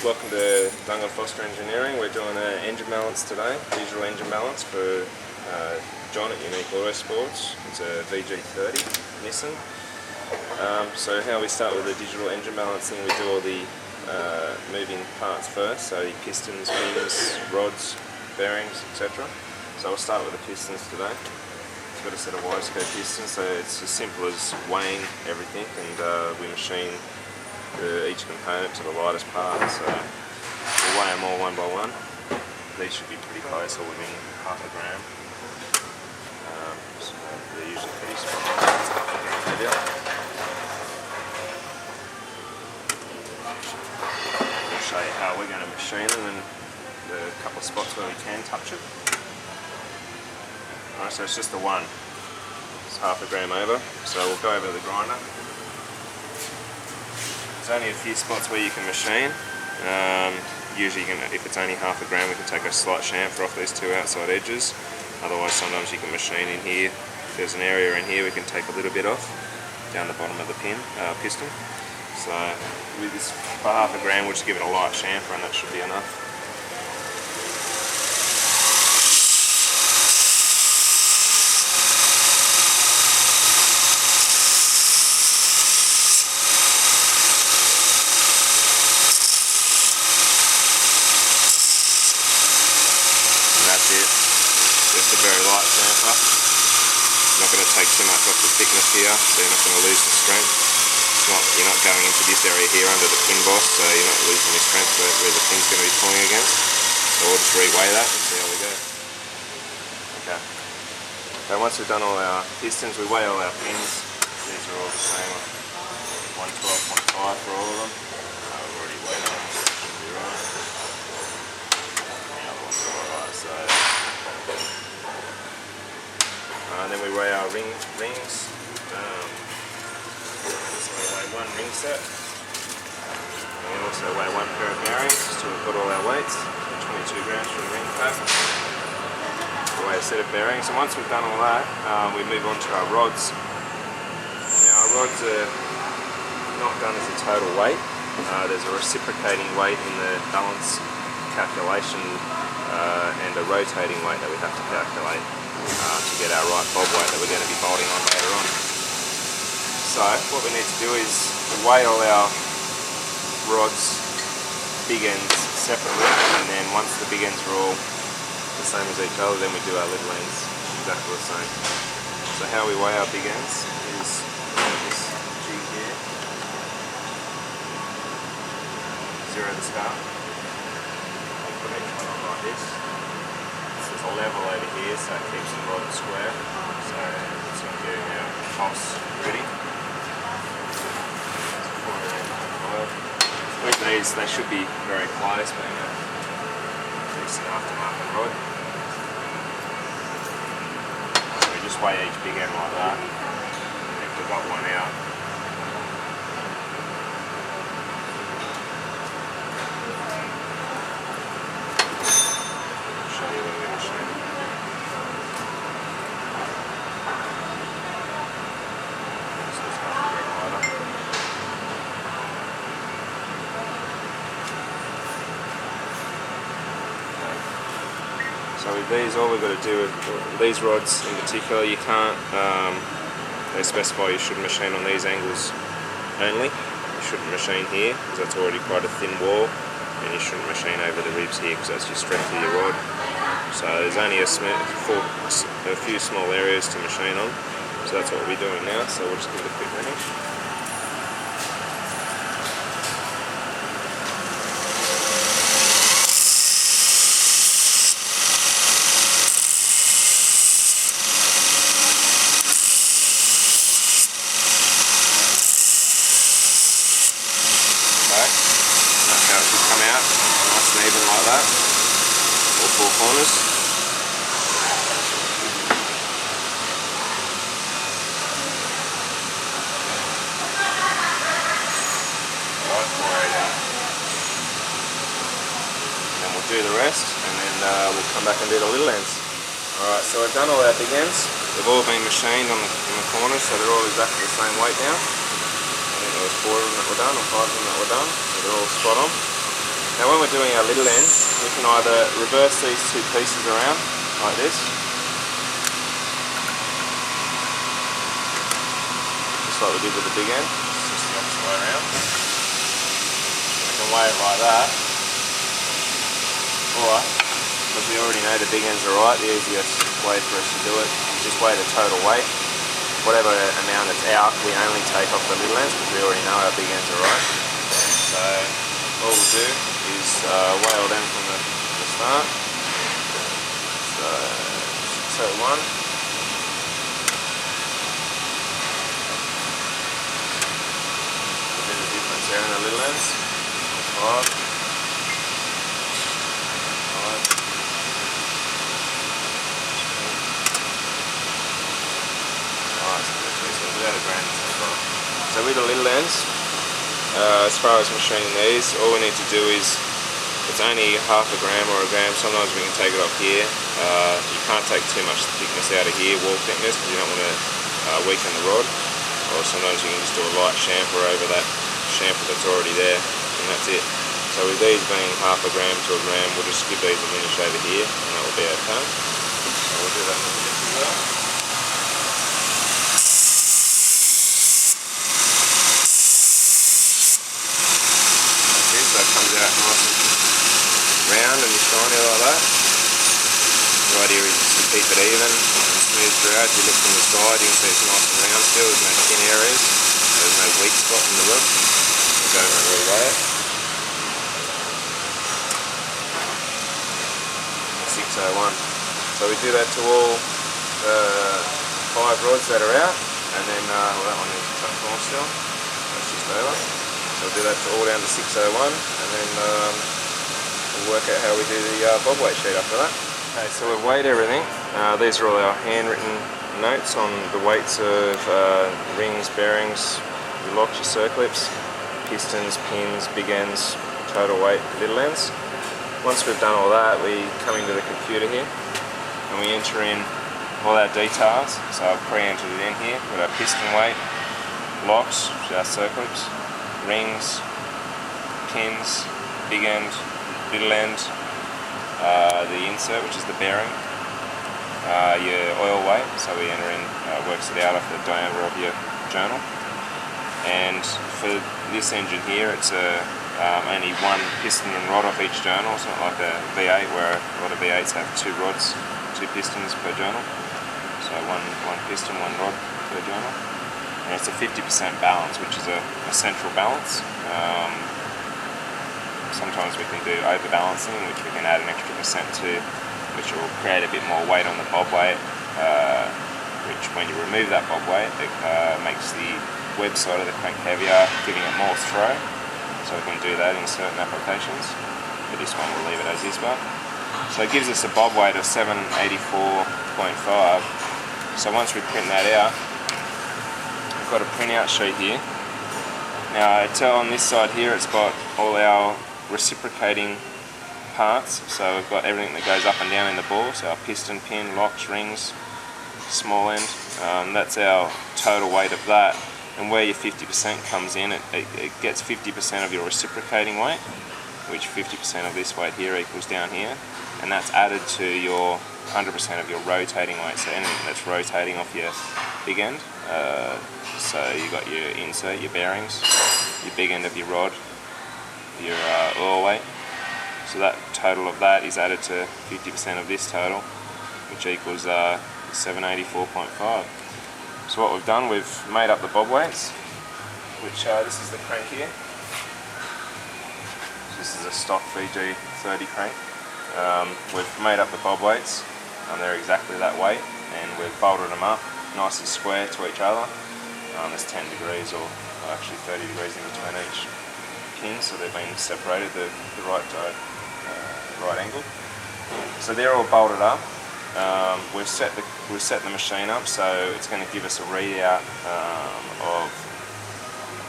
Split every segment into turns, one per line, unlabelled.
welcome to Dunga Foster Engineering. We're doing an engine balance today, digital engine balance for John at Unique Autosports. It's a VG30 Nissan. So how we start with the digital engine balancing, we do all the moving parts first, so the pistons, pins, rods, bearings, etc. So we'll start with the pistons today. It's got a set of wire-scope pistons, so it's as simple as weighing everything, and we machine each component to the lightest part. So we'll weigh them all one by one. These should be pretty close, or within half a gram. So they're usually pretty small. It's half a gram heavier. We'll show you how we're going to machine them and the couple of spots where we can touch it. Alright, so it's just the one. It's half a gram over. So we'll go over to the grinder. There's only a few spots where you can machine. Usually you can, if it's only half a gram, we can take a slight chamfer off these two outside edges. Otherwise sometimes you can machine in here. If there's an area in here we can take a little bit off down the bottom of the piston. So with this, for half a gram, we'll just give it a light chamfer and that should be enough. That's it, just a very light chamfer. Not going to take too much off the thickness here, so you're not going to lose the strength. You're not going into this area here under the pin boss, so you're not losing your strength where the pin's going to be pulling against. So we'll just re-weigh that and see how we go. Okay. So once we've done all our pistons, we weigh all our pins. These are all the same, 112.5 for all of them. We've already weighed them, so that should be right. And then we weigh our rings. So we weigh one ring set. And we also weigh one pair of bearings, so we've got all our weights. 22 grams for the ring pack. We weigh a set of bearings, and once we've done all that, we move on to our rods. Now our rods are not done as a total weight. There's a reciprocating weight in the balance calculation and a rotating weight that we have to calculate to get our right bob weight that we're going to be bolting on later on. So what we need to do is weigh all our rods, big ends separately, and then once the big ends are all the same as each other, then we do our little ends exactly the same. So how we weigh our big ends is this jig here, 0 to start. Put each one on like this. There's a level over here, so it keeps the rod square. So it's going to get our pulse ready. With these, they should be very close, being a decent aftermarket rod. So we just weigh each big end like that. And if we've got one out, so with these, all we've got to do with these rods in particular, you can't, they specify you should machine on these angles only. You shouldn't machine here because that's already quite a thin wall, and you shouldn't machine over the ribs here because that's your strength of your rod. So there's only a few small areas to machine on, so that's what we'll be doing now, so we'll just give it a quick finish. That's how it should come out, nice and even like that, all four corners. Right, 480. And we'll do the rest, and then we'll come back and do the little ends. Alright, so we've done all our big ends. They've all been machined in the corners, so they're all exactly the same weight now. I think there was 4 of them that were done, or 5 of them that were done, so they're all spot on. Now when we're doing our little ends, we can either reverse these two pieces around like this, just like we did with the big end, it's just the opposite way around. We can weigh it like that, or because we already know the big ends are right, the easiest way for us to do it is just weigh the total weight. Whatever amount it's out, we only take off the little ends because we already know our big ends are right. So all we'll do is weigh all them from the start. So 601. A bit of difference there in the little ends. 5. 5. So with the little ends, as far as machining these, all we need to do is, it's only half a gram or a gram, sometimes we can take it off here. You can't take too much thickness out of here, wall thickness, because you don't want to weaken the rod. Or sometimes you can just do a light chamfer over that chamfer that's already there, and that's it. So with these being half a gram to a gram, we'll just give these a finish over here, and that will be okay. So we'll do that with this as well. So it comes out nice and round and shiny like that. The idea is just to keep it even and smooth throughout. If you look from the side, you can see it's nice and round still, there's no thin areas, there's no weak spot in the rod. We'll go over and re-weigh it. 601. So we do that to all the 5 rods that are out, and then well, that one is touch more still, that's just over. So we'll do that to all down to 601, and then we'll work out how we do the bob weight sheet after that. Okay, so we've weighed everything. These are all our handwritten notes on the weights of rings, bearings, your locks, your circlips, pistons, pins, big ends, total weight, little ends. Once we've done all that, we come into the computer here and we enter in all our details. So I've pre-entered it in here with our piston weight, locks, which are our circlips, rings, pins, big end, little end, the insert, which is the bearing, your oil weight, so we enter in, works it out off the diameter of your journal. And for this engine here, it's only one piston and rod off each journal. It's not like a V8 where a lot of V8s have 2 rods, 2 pistons per journal. So one piston, 1 rod per journal. And it's a 50% balance, which is a central balance. Sometimes we can do overbalancing, which we can add an extra percent to, which will create a bit more weight on the bob weight, which when you remove that bob weight, it makes the web side of the crank heavier, giving it more throw. So we can do that in certain applications. For this one, we'll leave it as is, but. So it gives us a bob weight of 784.5. So once we print that out, we've got a printout sheet here. Now on this side here, it's got all our reciprocating parts. So we've got everything that goes up and down in the bore. So our piston, pin, locks, rings, small end. That's our total weight of that. And where your 50% comes in, it gets 50% of your reciprocating weight, which 50% of this weight here equals down here. And that's added to your 100% of your rotating weight. So anything that's rotating off your big end. So you got your insert, your bearings, your big end of your rod, your oil weight. So that total of that is added to 50% of this total, which equals 784.5. So what we've done, we've made up the bob weights, which this is the crank here. This is a stock VG30 crank. We've made up the bob weights, and they're exactly that weight, and we've bolted them up nice and square to each other. There's 10 degrees or actually 30 degrees in between each pin, so they've been separated the right angle. So they're all bolted up. We've set the machine up, so it's going to give us a readout of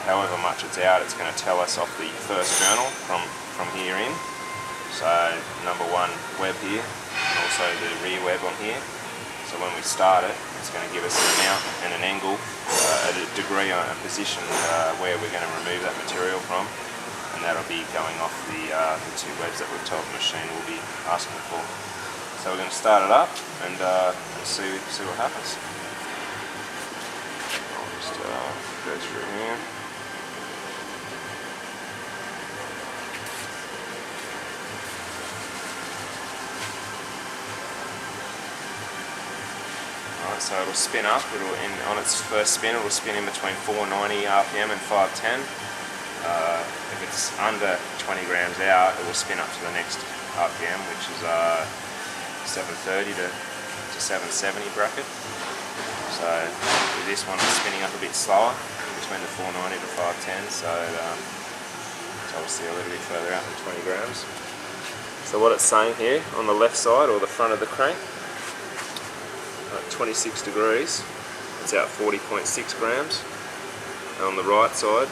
however much it's out. It's going to tell us off the first journal from here in. So number 1 web here, and also the rear web on here. So when we start it, it's going to give us an amount and an angle, a degree, a position where we're going to remove that material from. and that'll be going off the 2 webs that we've told the machine will be asking for. So we're going to start it up and see what happens. I'll just go through here. Alright, so it'll spin up. On its first spin, it'll spin in between 490 RPM and 510. If it's under 20 grams out, it will spin up to the next RPM, which is 730 to 770 bracket. So with this one, it's spinning up a bit slower, between the 490 to 510, so it's obviously a little bit further out than 20 grams. So what it's saying here, on the left side, or the front of the crank, 26 degrees, it's out 40.6 grams. And on the right side,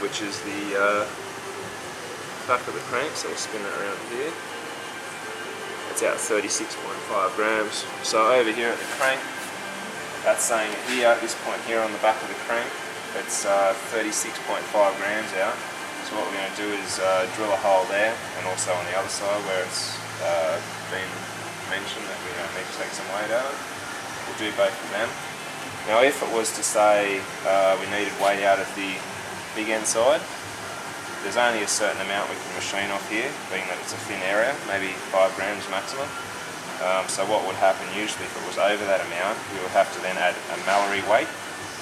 which is the back of the crank, so we'll spin that around here, it's out 36.5 grams. So over here at the crank, that's saying here, at this point here on the back of the crank, it's 36.5 grams out. So what we're going to do is drill a hole there, and also on the other side where it's been mentioned that we don't need to take some weight out of. We'll do both of them. Now if it was to say we needed weight out of the big end side, there's only a certain amount we can machine off here, being that it's a thin area, maybe 5 grams maximum. So what would happen usually if it was over that amount, we would have to then add a Mallory weight,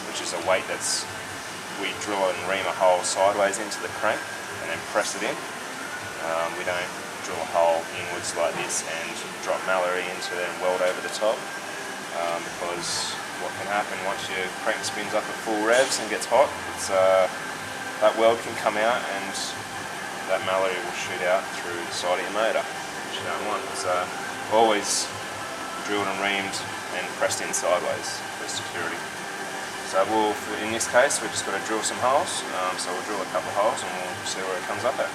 which is a weight that's, we drill and ream a hole sideways into the crank and then press it in. We don't drill a hole inwards like this and drop Mallory into it and weld over the top, because what can happen once your crank spins up at full revs and gets hot, it's that weld can come out and that Mallory will shoot out through the side of your motor, which you don't want. So always drilled and reamed and pressed in sideways for security. So in this case, we've just got to drill some holes. So we'll drill a couple of holes and we'll see where it comes up at.